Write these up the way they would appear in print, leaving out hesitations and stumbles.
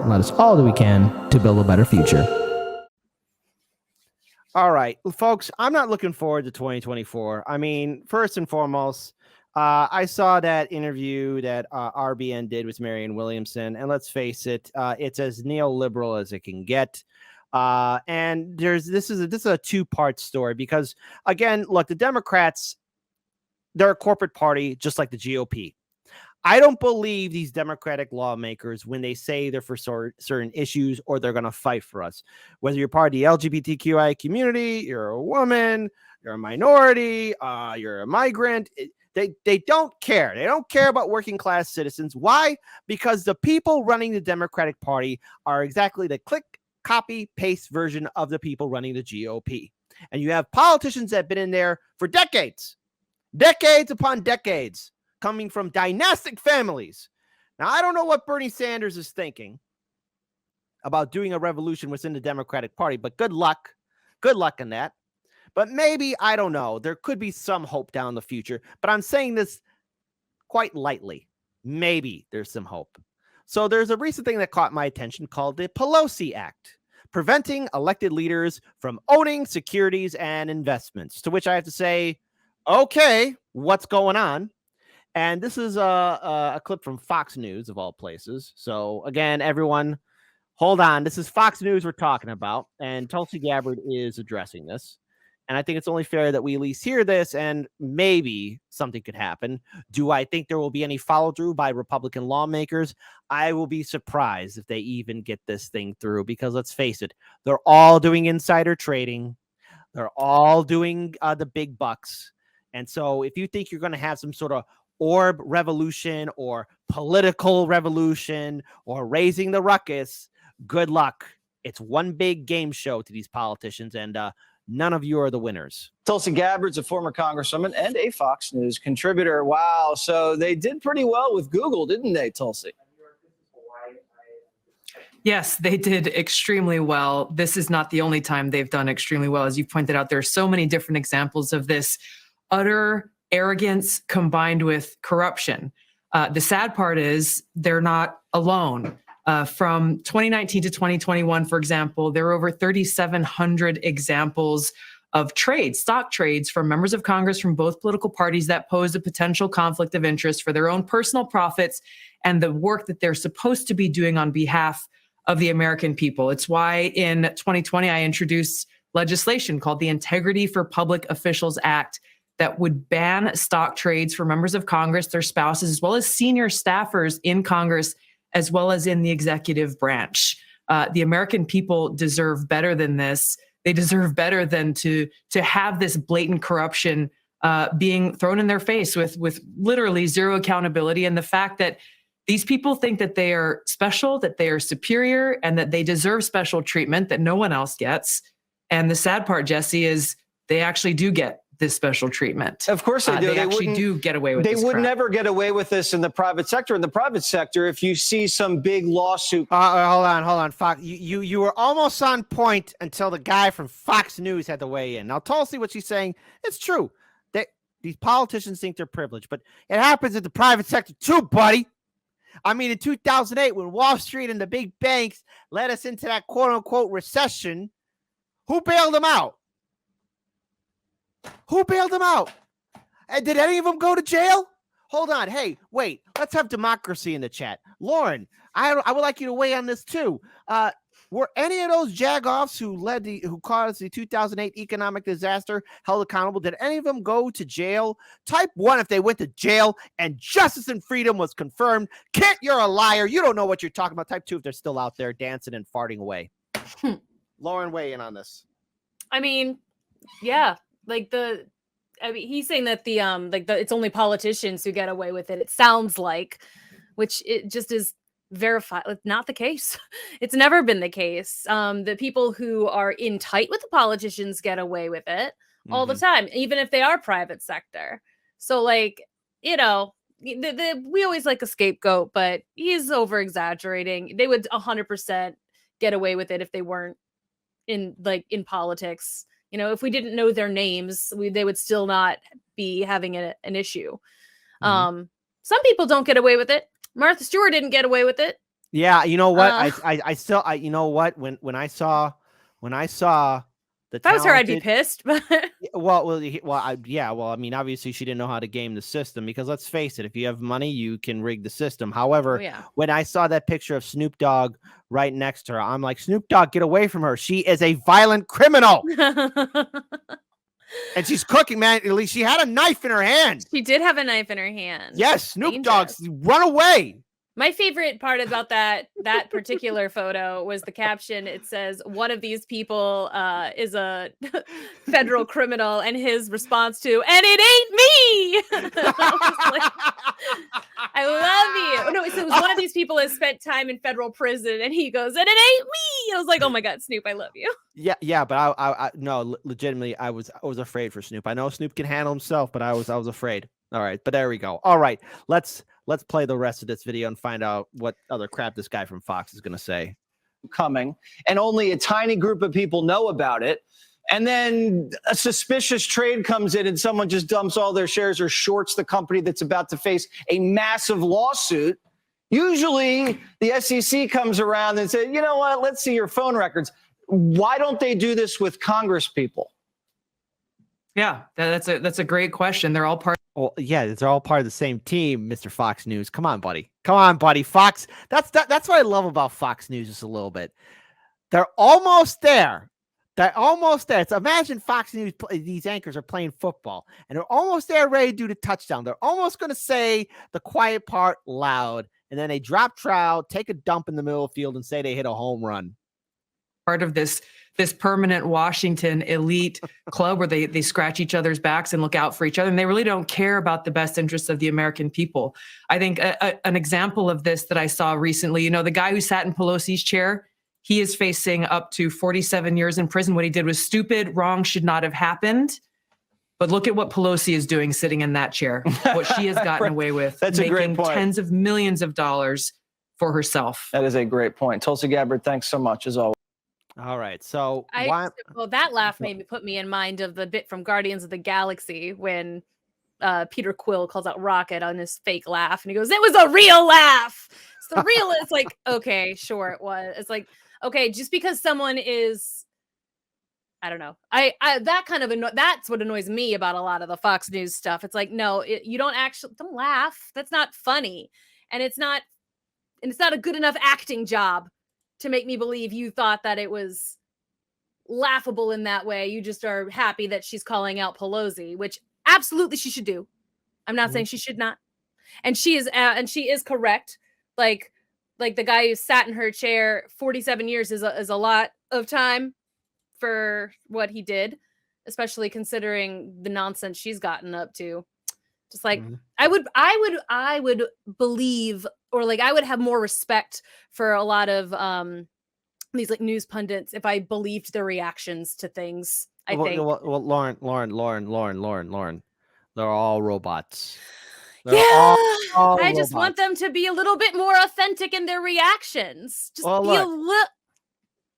and let us all do we can to build a better future. All right, folks, I'm not looking forward to 2024. I mean, first and foremost, I saw that interview that RBN did with Marianne Williamson, and let's face it, it's as neoliberal as it can get. And this is a two-part story because, again, look, the Democrats, they're a corporate party just like the GOP. I don't believe these Democratic lawmakers when they say they're for certain issues or they're going to fight for us. Whether you're part of the LGBTQI community, you're a woman, you're a minority, you're a migrant, they don't care. They don't care about working class citizens. Why? Because the people running the Democratic Party are exactly the click, copy, paste version of the people running the GOP. And you have politicians that have been in there for decades upon decades, coming from dynastic families. Now, I don't know what Bernie Sanders is thinking about doing a revolution within the Democratic Party, but good luck. Good luck in that. But maybe, I don't know, there could be some hope down the future. But I'm saying this quite lightly. Maybe there's some hope. So there's a recent thing that caught my attention called the Pelosi Act, preventing elected leaders from owning securities and investments, to which I have to say, okay, what's going on? And this is a clip from Fox News, of all places. So, again, everyone, hold on. This is Fox News we're talking about, and Tulsi Gabbard is addressing this. And I think it's only fair that we at least hear this, and maybe something could happen. Do I think there will be any follow-through by Republican lawmakers? I will be surprised if they even get this thing through, because let's face it, they're all doing insider trading. They're all doing the big bucks. And so if you think you're going to have some sort of orb revolution or political revolution or raising the ruckus, good luck. It's one big game show to these politicians, and none of you are the winners. Tulsi Gabbard's a former congresswoman and a Fox News contributor. Wow. So they did pretty well with Google, didn't they, Tulsi? Yes, they did extremely well. This is not the only time they've done extremely well. As you pointed out, there are so many different examples of this utter arrogance combined with corruption. The sad part is they're not alone. From 2019 to 2021, for example, there were over 3,700 examples of trades, stock trades from members of Congress from both political parties that posed a potential conflict of interest for their own personal profits and the work that they're supposed to be doing on behalf of the American people. It's why in 2020, I introduced legislation called the Integrity for Public Officials Act that would ban stock trades for members of Congress, their spouses, as well as senior staffers in Congress, as well as in the executive branch. The American people deserve better than this. They deserve better than to have this blatant corruption being thrown in their face with literally zero accountability. And the fact that these people think that they are special, that they are superior, and that they deserve special treatment that no one else gets. And the sad part, Jesse, is they actually do get this special treatment. Of course they do. They actually do get away with this. They would never get away with this in the private sector. In the private sector, if you see some big lawsuit. Hold on. Fox, you were almost on point until the guy from Fox News had to weigh in. Now, Tulsi, what she's saying, it's true. These politicians think they're privileged, but it happens in the private sector too, buddy. I mean, in 2008, when Wall Street and the big banks led us into that quote-unquote recession, who bailed them out? Who bailed them out? And did any of them go to jail? Hold on. Hey, wait. Let's have democracy in the chat. Lauren, I would like you to weigh on this too. Were any of those jagoffs who caused the 2008 economic disaster held accountable? Did any of them go to jail? Type 1 if they went to jail and justice and freedom was confirmed. Kent, you're a liar. You don't know what you're talking about. Type 2 if they're still out there dancing and farting away. Lauren, weigh in on this. I mean, yeah. He's saying that it's only politicians who get away with it. It sounds like, which it just is verified. Not the case. It's never been the case. The people who are in tight with the politicians get away with it all the time, even if they are private sector. So we always like a scapegoat, but he's over exaggerating. They would 100% get away with it if they weren't in politics. You know, if we didn't know their names, they would still not be having an issue. Some people don't get away with it. Martha Stewart didn't get away with it. Yeah, you know what? Uh. I still you know what? When I saw the If I was her, I'd be talented, pissed. But well, I mean, obviously she didn't know how to game the system because let's face it, if you have money, you can rig the system. oh However, yeah, when I saw that picture of Snoop Dogg right next to her, I'm like, Snoop Dogg, get away from her. She is a violent criminal. And she's cooking, man. At least she had a knife in her hand. she did have a knife in her hand. Yes, Snoop Dangerous. Dogg, run away. My favorite part about that particular photo was the caption. It says, "One of these people is a federal criminal," and his response to, "And it ain't me." I was like, I love you. No, it was one of these people has spent time in federal prison, and he goes, "And it ain't me." I was like, "Oh my God, Snoop, I love you." Yeah, but I no, legitimately, I was afraid for Snoop. I know Snoop can handle himself, but I was afraid. All right, but there we go. All right, let's play the rest of this video and find out what other crap this guy from Fox is going to say. Coming, and only a tiny group of people know about it. And then a suspicious trade comes in and someone just dumps all their shares or shorts the company that's about to face a massive lawsuit. Usually the SEC comes around and says, you know what, let's see your phone records. Why don't they do this with Congress people? Yeah, that's a great question. They're all part. Well, yeah, they're all part of the same team, Mr. Fox News. Come on, buddy. Come on, buddy. Fox. That's what I love about Fox News just a little bit. They're almost there. They're almost there. So imagine Fox News, these anchors are playing football, and they're almost there ready to do the touchdown. They're almost going to say the quiet part loud, and then they drop trowel, take a dump in the middle of the field, and say they hit a home run. Part of this permanent Washington elite club where they scratch each other's backs and look out for each other, and they really don't care about the best interests of the American people. I think an example of this that I saw recently, the guy who sat in Pelosi's chair, he is facing up to 47 years in prison. What he did was stupid, wrong, should not have happened. But look at what Pelosi is doing sitting in that chair, what she has gotten away with. That's a great point. Tens of millions of dollars for herself. That is a great point. Tulsi Gabbard, thanks so much, as always. All right. So that laugh put me in mind of the bit from Guardians of the Galaxy when Peter Quill calls out Rocket on his fake laugh, and he goes, "It was a real laugh." It's the real. It's like, okay, sure, it was. It's like, okay, just because someone is, I don't know. I that kind of that's what annoys me about a lot of the Fox News stuff. It's like, no, you don't laugh. That's not funny, and it's not a good enough acting job to make me believe you thought that it was laughable in that way. You just are happy that she's calling out Pelosi, which absolutely she should do. I'm not saying she should not. And she is correct. Like the guy who sat in her chair 47 years is a lot of time for what he did, especially considering the nonsense she's gotten up to. Just like I would believe, or like I would have more respect for a lot of these like news pundits if I believed their reactions to things. I think. Well, Lauren, they're all robots. They're yeah, all I just want them to be a little bit more authentic in their reactions. Just be a little.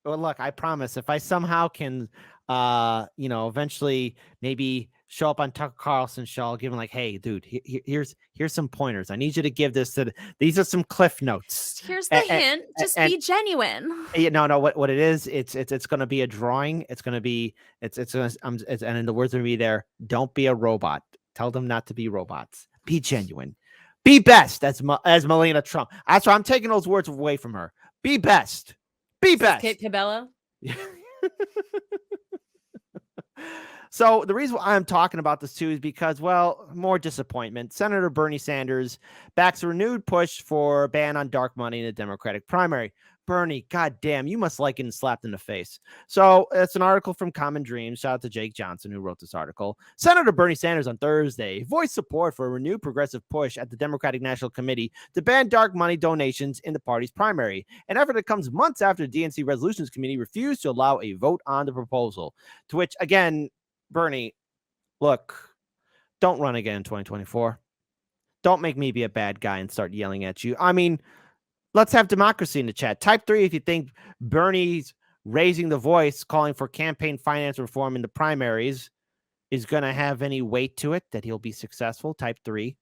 Well, look, I promise if I somehow can, eventually maybe show up on Tucker Carlson's show, I'll give him like, hey, dude, here's some pointers. I need you to give this these are some cliff notes. Here's the hint. Just be genuine. No. What it is, it's going to be a drawing. It's going to be, and in the words will be there, don't be a robot. Tell them not to be robots. Be genuine. Be best, as Melania Trump. That's why I'm taking those words away from her. Be best. Be best. Kate Cabello. So the reason why I'm talking about this too is because, well, more disappointment. Senator Bernie Sanders backs a renewed push for a ban on dark money in the Democratic primary. Bernie, goddamn, you must like getting slapped in the face. So it's an article from Common Dreams. Shout out to Jake Johnson, who wrote this article. Senator Bernie Sanders on Thursday voiced support for a renewed progressive push at the Democratic National Committee to ban dark money donations in the party's primary, an effort that comes months after the DNC Resolutions Committee refused to allow a vote on the proposal. To which, again, Bernie, look, don't run again in 2024. Don't make me be a bad guy and start yelling at you. I mean, let's have democracy in the chat. Type 3 if you think Bernie's raising the voice, calling for campaign finance reform in the primaries is going to have any weight to it, that he'll be successful. Type 3.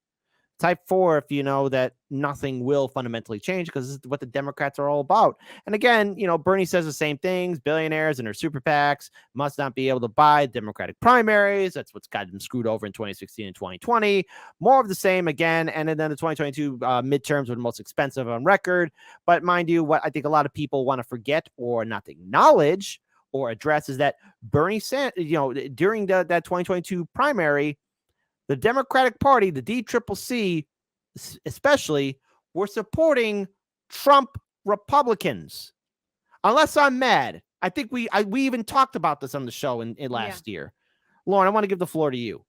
Type 4 if you know that nothing will fundamentally change, because this is what the Democrats are all about. And again, Bernie says the same things. Billionaires and their super PACs must not be able to buy Democratic primaries. That's what's got them screwed over in 2016 and 2020. More of the same again. And then the 2022 midterms were the most expensive on record. But mind you, what I think a lot of people want to forget or not acknowledge or address is that Bernie Sanders, during that 2022 primary, the Democratic Party, the DCCC especially, were supporting Trump Republicans. Unless I'm mad. I think we even talked about this on the show in last year. Lauren, I want to give the floor to you.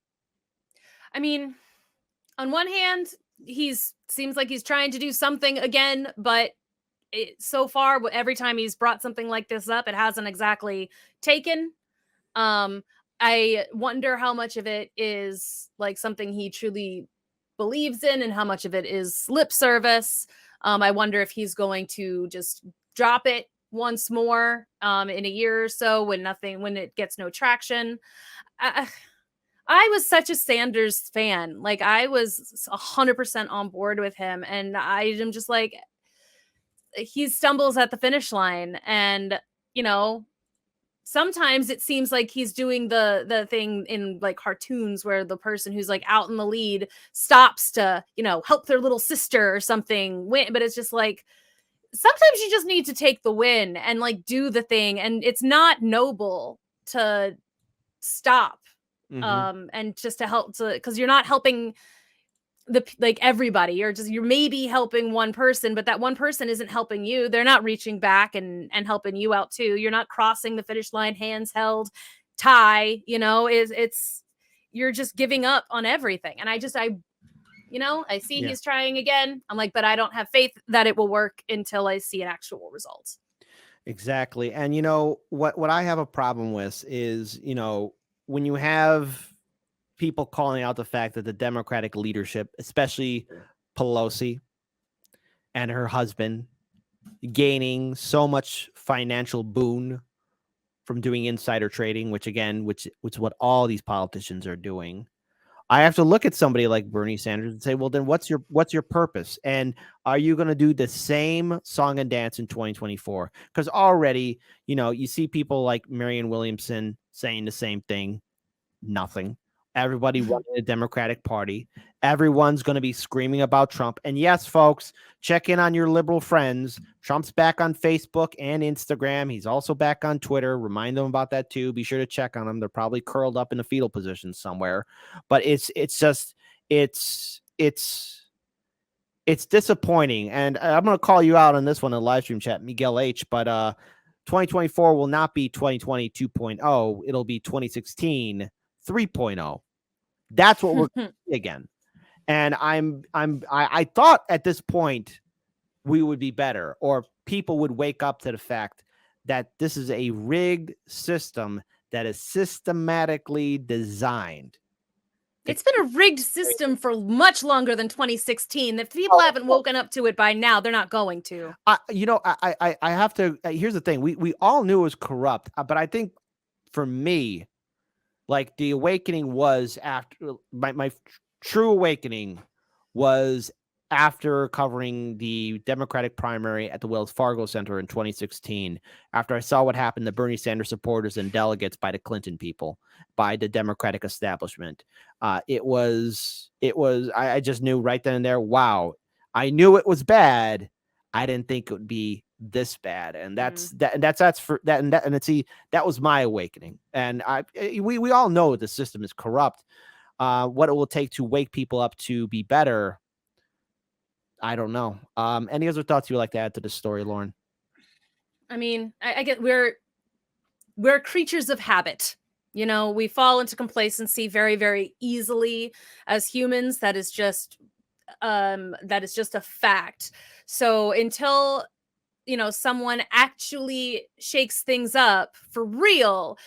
I mean, on one hand, seems like he's trying to do something again, but so far, every time he's brought something like this up, it hasn't exactly taken. I wonder how much of it is like something he truly believes in and how much of it is lip service. I wonder if he's going to just drop it once more in a year or so when it gets no traction. I was such a Sanders fan. Like, I was 100% on board with him. And I am just like, he stumbles at the finish line. And, sometimes it seems like he's doing the thing in like cartoons where the person who's like out in the lead stops to, help their little sister or something win. But it's just like, sometimes you just need to take the win and like do the thing. And it's not noble to stop and just to help because you're not helping everybody. You're maybe helping one person, but that one person isn't helping you. They're not reaching back and helping you out too. You're not crossing the finish line, hands held, tie, you're just giving up on everything. And I see he's trying again. I'm like, but I don't have faith that it will work until I see an actual result. Exactly. And what I have a problem with is, when you have people calling out the fact that the Democratic leadership, especially Pelosi and her husband, gaining so much financial boon from doing insider trading, which is what all these politicians are doing. I have to look at somebody like Bernie Sanders and say, well, then what's your purpose? And are you going to do the same song and dance in 2024? Because already, you see people like Marianne Williamson saying the same thing. Nothing. Everybody running the Democratic Party. Everyone's going to be screaming about Trump. And yes, folks, check in on your liberal friends. Trump's back on Facebook and Instagram. He's also back on Twitter. Remind them about that too. Be sure to check on them. They're probably curled up in a fetal position somewhere. But it's disappointing. And I'm going to call you out on this one in the live stream chat, Miguel H. But 2024 will not be 2020 2.0. It'll be 2016 3.0. That's what we're going to see again. And I thought at this point we would be better, or people would wake up to the fact that this is a rigged system that is systematically designed. It's been a rigged system for much longer than 2016. If people haven't woken up to it by now, they're not going to. I have to. Here's the thing: we all knew it was corrupt, but I think for me, like, the awakening was after my true awakening was after covering the Democratic primary at the Wells Fargo Center in 2016, after I saw what happened to Bernie Sanders supporters and delegates by the Clinton people, by the Democratic establishment. I just knew right then and there, wow, I knew it was bad. I didn't think it would be this bad. And that was my awakening. And we all know the system is corrupt. What it will take to wake people up to be better, I don't know. Any other thoughts you would like to add to this story, Lauren? I mean, I get we're creatures of habit. We fall into complacency very, very easily as humans. That is just a fact. So until someone actually shakes things up for real,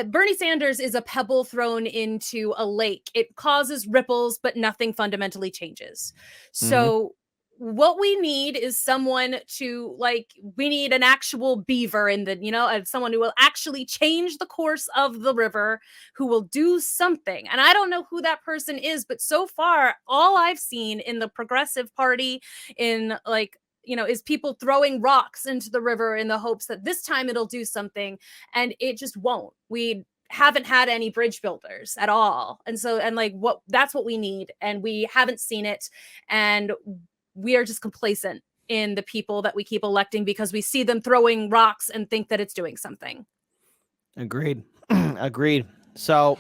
Bernie Sanders is a pebble thrown into a lake. It causes ripples, but nothing fundamentally changes. So what we need is someone to we need an actual beaver in the, someone who will actually change the course of the river, who will do something. And I don't know who that person is, but so far, all I've seen in the Progressive Party is people throwing rocks into the river in the hopes that this time it'll do something. And it just won't. We haven't had any bridge builders at all. And so, that's what we need. And we haven't seen it. And we are just complacent in the people that we keep electing because we see them throwing rocks and think that it's doing something. Agreed. Agreed. So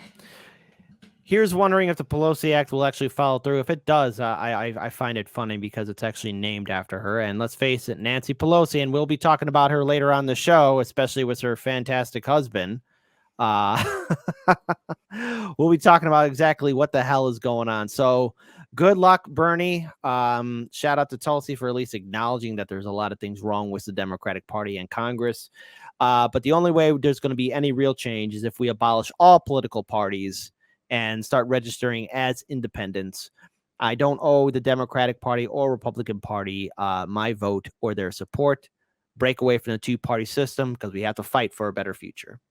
here's wondering if the Pelosi Act will actually follow through. If it does, I find it funny because it's actually named after her. And let's face it, Nancy Pelosi, and we'll be talking about her later on the show, especially with her fantastic husband. We'll be talking about exactly what the hell is going on. So good luck, Bernie. Shout out to Tulsi for at least acknowledging that there's a lot of things wrong with the Democratic Party and Congress. But the only way there's going to be any real change is if we abolish all political parties and start registering as independents. I don't owe the Democratic Party or Republican Party my vote or their support. Break away from the two-party system because we have to fight for a better future.